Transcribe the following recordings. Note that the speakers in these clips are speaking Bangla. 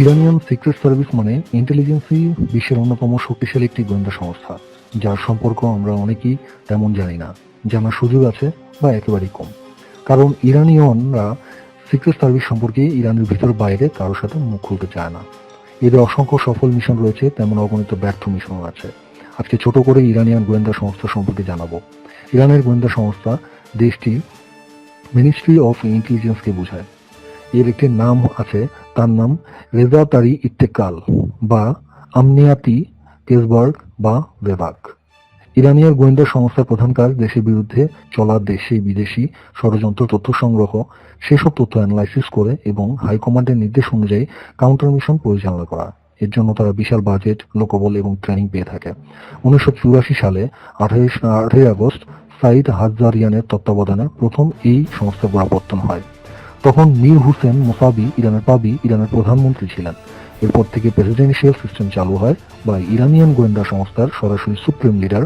ইরানিয়ান সিক্রেট সার্ভিস মানে ইন্টেলিজেন্সই বিশ্বের অন্যতম শক্তিশালী একটি গোয়েন্দা সংস্থা, যার সম্পর্ক আমরা অনেকেই তেমন জানি না, জানার সুযোগ আছে বা একেবারেই কম। কারণ ইরানিয়ানরা সিক্রেট সার্ভিস সম্পর্কে ইরানের ভিতর বাইরে কারোর সাথে মুখ খুলতে চায় না। এদের অসংখ্য সফল মিশন রয়েছে, তেমন অগণিত ব্যর্থ মিশনও আছে। আজকে ছোট করে ইরানিয়ান গোয়েন্দা সংস্থা সম্পর্কে জানাবো। ইরানের গোয়েন্দা সংস্থা দেশটির মিনিস্ট্রি অফ ইন্টেলিজেন্সকে বোঝায়। এর একটি নাম আছে, তার নাম রেজাতারি ইত্তেকাল বা আমনিয়াতি কেসবার্গ বা বেবাক। ইরানিয়ার গোয়েন্দা সংস্থার প্রধান কাজ দেশের বিরুদ্ধে চলা দেশি বিদেশি ষড়যন্ত্র তথ্য সংগ্রহ, সেসব তথ্য অ্যানালাইসিস করে এবং হাইকমান্ডের নির্দেশ অনুযায়ী কাউন্টার মিশন পরিচালনা করা। এর জন্য তারা বিশাল বাজেট, লোকবল এবং ট্রেনিং পেয়ে থাকে। 1984 সালে 28 আগস্ট সাইদ হাজারিয়ানের তত্ত্বাবধানে প্রথম এই সংস্থার গোড়াপত্তন হয়। তখন মীর হুসেন মোসাবি ইরানের প্রধানমন্ত্রী ছিলেন। এরপর থেকে প্রেসিডেন্সিয়াল সিস্টেম চালু হয় বা ইরানিয়ান গোয়েন্দা সংস্থার সরাসরি সুপ্রিম লিডার,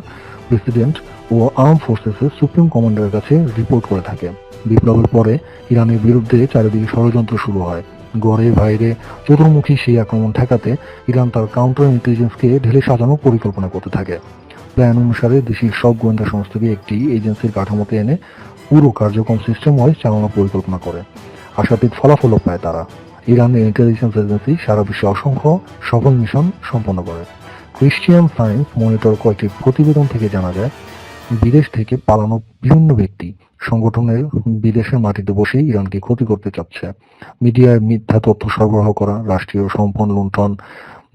প্রেসিডেন্ট ও আর্ম ফোর্সেসের সুপ্রিম কমান্ডারের কাছে রিপোর্ট করে থাকে। বিপ্লবের পরে ইরানের বিরুদ্ধে চারিদিকে ষড়যন্ত্র শুরু হয়। ঘরে বাইরে চতুর্মুখী সেই আক্রমণ ঠেকাতে ইরান তার কাউন্টার ইন্টেলিজেন্সকে ঢেলে সাজানোর পরিকল্পনা করতে থাকে। প্ল্যান অনুসারে দেশের সব গোয়েন্দা সংস্থাকে একটি এজেন্সির কাঠামোতে এনে পুরো কার্যক্রম সিস্টেম ওয়াইজ চালানোর পরিকল্পনা করে। আশাতীত ফলাফলও পায় তারা। ইরানের ইন্টেলিজেন্স এজেন্সি সারা বিশ্বে অসংখ্য সফল মিশন সম্পন্ন করে। ক্রিশ্চিয়ান সায়েন্স মনিটর কয়েকটি প্রতিবেদন থেকে জানা যায়, বিদেশ থেকে পালানো বিভিন্ন ব্যক্তি সংগঠনের বিদেশের মাটিতে বসে ইরানকে ক্ষতি করতে চাচ্ছে। মিডিয়ায় মিথ্যা তথ্য সরবরাহ করা, রাষ্ট্রীয় সম্পদ লুণ্ঠন,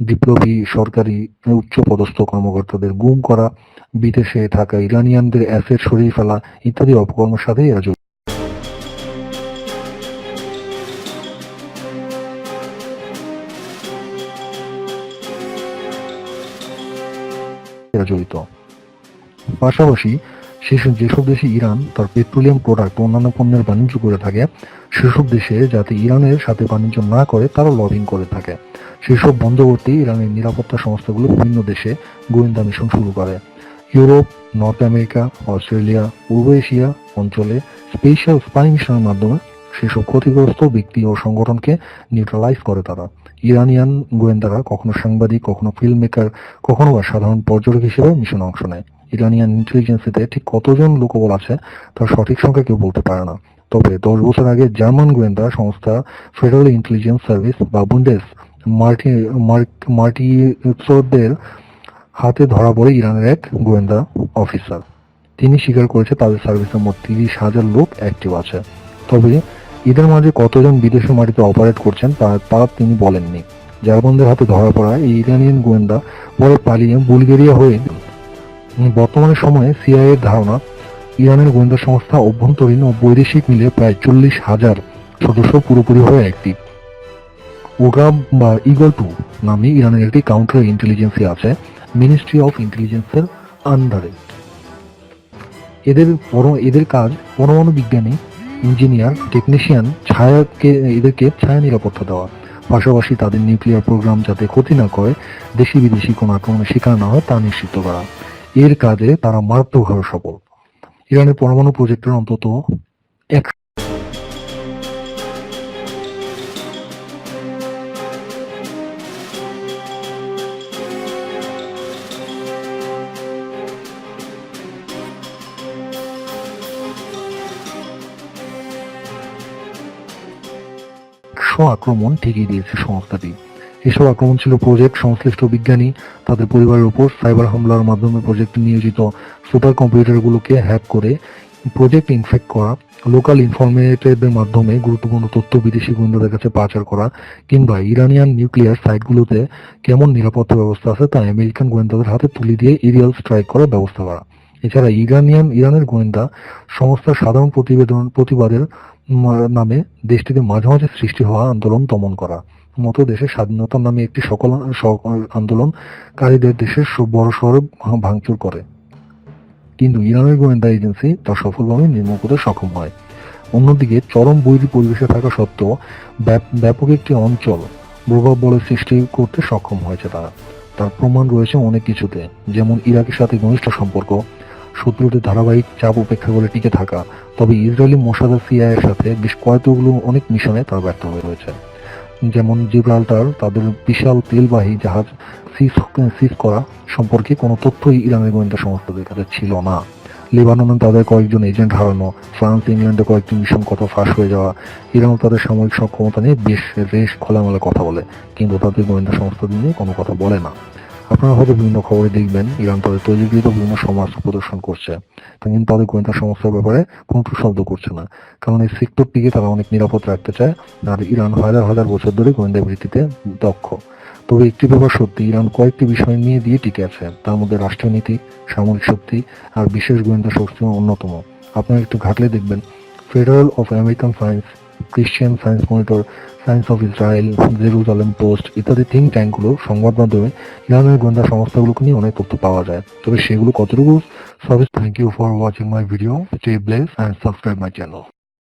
বিপ্লবী সরকারি উচ্চপদস্থ কর্মকর্তাদের গুম করা, বিদেশে থাকা ইরানিয়ানদের অ্যাসেট সরিয়ে ফেলা ইত্যাদি অপকর্মের সাথে এরা জড়িত। পাশাপাশি যেসব দেশে ইরান তার পেট্রোলিয়াম প্রোডাক্ট অন্যান্য পণ্যের বাণিজ্য করে থাকে, সেসব দেশে যাতে ইরানের সাথে বাণিজ্য না করে তারা লবিং করে থাকে। সেসব বন্ধ করতে ইরানের নিরাপত্তা সংস্থাগুলো বিভিন্ন দেশে গোয়েন্দা মিশন শুরু করে। ইউরোপ, নর্থ আমেরিকা, অস্ট্রেলিয়া, পূর্ব এশিয়া অঞ্চলে স্পেশাল স্পাই মিশনের মাধ্যমে সেসব ক্ষতিগ্রস্ত ব্যক্তি ও সংগঠনকে নিউট্রালাইজ করে তারা। ইরানিয়ান গোয়েন্দারা কখনো সাংবাদিক, কখনো ফিল্ম মেকার, কখনো বা সাধারণ পর্যটক হিসেবে মিশনে অংশ নেয়। ইরানিয়ান ইন্টেলিজেন্সিতে ঠিক কতজন লোকবল আছে তার সঠিক সংখ্যা কেউ বলতে পারে না। তবে 10 বছর আগে জার্মান গোয়েন্দা সংস্থা ফেডারেল ইন্টেলিজেন্স সার্ভিস বা বুন্ডেস মার্টিসোদের হাতে ধরা পড়ে ইরানের এক গোয়েন্দা অফিসার। তিনি স্বীকার করেছে তাদের সার্ভিসে মোট 30,000 লোক অ্যাক্টিভ আছে। তবে এদের মাঝে কতজন বিদেশের মাটিতে অপারেট করছেন তা তিনি বলেননি। জার্মানদের হাতে ধরা পড়া এই ইরানিয়ান গোয়েন্দা পরে পালিয়ে বুলগেরিয়া হয়ে বর্তমানে সময়ে সিআইএর ধারণা ইরানের গোয়েন্দা সংস্থা অভ্যন্তরীণ ও বৈদেশিক মিলে প্রায় 40,000 সদস্য পুরোপুরিভাবে অ্যাক্টিভ। ওগাব বা ইগল 2 নামে ইরানের একটি কাউন্টার ইন্টেলিজেন্সি আছে মিনিস্ট্রি অফ ইন্টেলিজেন্সের আন্ডারে। এদের কাজ পরমাণু বিজ্ঞানী, ইঞ্জিনিয়ার, টেকনিশিয়ান, এদেরকে ছায়া নিরাপত্তা দেওয়া। পাশাপাশি তাদের নিউক্লিয়ার প্রোগ্রাম যাতে ক্ষতি না করে, দেশি বিদেশি কোনো আক্রমণের শিকার না হয় তা নিশ্চিত করা। এর কাজে তারা মারাত্মকভাবে সফল। ইরানের পরমাণু প্রজেক্টের অন্তত 100 আক্রমণ ঠেকিয়ে দিয়েছে সংস্থাটি। এসব আক্রমণ ছিল প্রজেক্ট সংশ্লিষ্ট বিজ্ঞানী, তাদের পরিবারের উপর সাইবার হামলার মাধ্যমে প্রজেক্টে নিয়োজিত সুপার কম্পিউটারগুলোকে হ্যাক করে প্রজেক্ট ইনফেক্ট করা, লোকাল ইনফরমেটরদের মাধ্যমে গুরুত্বপূর্ণ তথ্য বিদেশি গোয়েন্দাদের কাছে পাচার করা, কিংবা ইরানিয়ান নিউক্লিয়ার সাইটগুলোতে কেমন নিরাপত্তা ব্যবস্থা আছে তা আমেরিকান গোয়েন্দাদের হাতে তুলে দিয়ে এরিয়াল স্ট্রাইক করার ব্যবস্থা করা। এছাড়া ইরানের গোয়েন্দা সংস্থার সাধারণ প্রতিবাদের নামে দেশটিতে মাঝে মাঝে সৃষ্টি হওয়া আন্দোলন দমন করা, মতো দেশের স্বাধীনতার নামে একটি সকল আন্দোলনকারীদের দেশের বড় শহরে ভাঙচুর করে। কিন্তু ইরানের গোয়েন্দা এজেন্সি তা সফলভাবে নির্মূল করতে সক্ষম হয়। অন্যদিকে চরম বৈরী পরিবেশে থাকা সত্ত্বেও ব্যাপক একটি অঞ্চল প্রভাব বলের সৃষ্টি করতে সক্ষম হয়েছে তার প্রমাণ রয়েছে অনেক কিছুতে, যেমন ইরাকের সাথে ঘনিষ্ঠ সম্পর্ক, শত্রুদের ধারাবাহিক চাপ উপেক্ষা করে টিকে থাকা। তবে ইসরায়েলি মোসাদ সিআইএর সাথে বেশ কয়েকগুলো অনেক মিশনে তারা ব্যর্থ হয়ে রয়েছে। যেমন জিব্রাল্টার তাদের বিশাল তেলবাহী জাহাজ সিজ করা সম্পর্কে কোনো তথ্যই ইরানের গোয়েন্দা সংস্থাদের কাছে ছিল না। লেবাননে তাদের কয়েকজন এজেন্ট হারানো, ফ্রান্স ইংল্যান্ডে কয়েকটি মিশন কথা ফাঁস হয়ে যাওয়া, ইরানও তাদের সামরিক সক্ষমতা নিয়ে বেশ খোলামেলা কথা বলে, কিন্তু তাদের গোয়েন্দা সংস্থাদের নিয়ে কোনো কথা বলে না। আপনারা হয়তো বিভিন্ন খবরে দেখবেন ইরান তাদের তৈরিকৃত বিভিন্ন সমরাস্ত্র প্রদর্শন করছে, কিন্তু তাদের গোয়েন্দা সংস্থার ব্যাপারে কোনো শব্দ করছে না, কারণ এই সেক্টরটিকে তারা অনেক নিরাপদ রাখতে চায়। আর ইরান হাজার হাজার বছর ধরে গোয়েন্দা ভিত্তিতে দক্ষ। তবে একটি ব্যাপার সত্যি, ইরান কয়েকটি বিষয় নিয়ে দিয়ে টিকে আছে, তার মধ্যে রাষ্ট্রনীতি, সামরিক শক্তি আর বিশেষ গোয়েন্দা শক্তি অন্যতম। আপনারা একটু ঘাটলে দেখবেন federal of American science, Christian science monitor, science of Israel, Jerusalem post ইত্যাদি থিঙ্ক ট্যাঙ্কগুলো সংবাদ মাধ্যমে ইরানের গোয়েন্দা সংস্থাগুলোকে নিয়ে অনেক তথ্য পাওয়া যায়। তবে সেগুলো কতটুকু সঠিক? Thank you for watching my video. Stay blessed and subscribe my channel.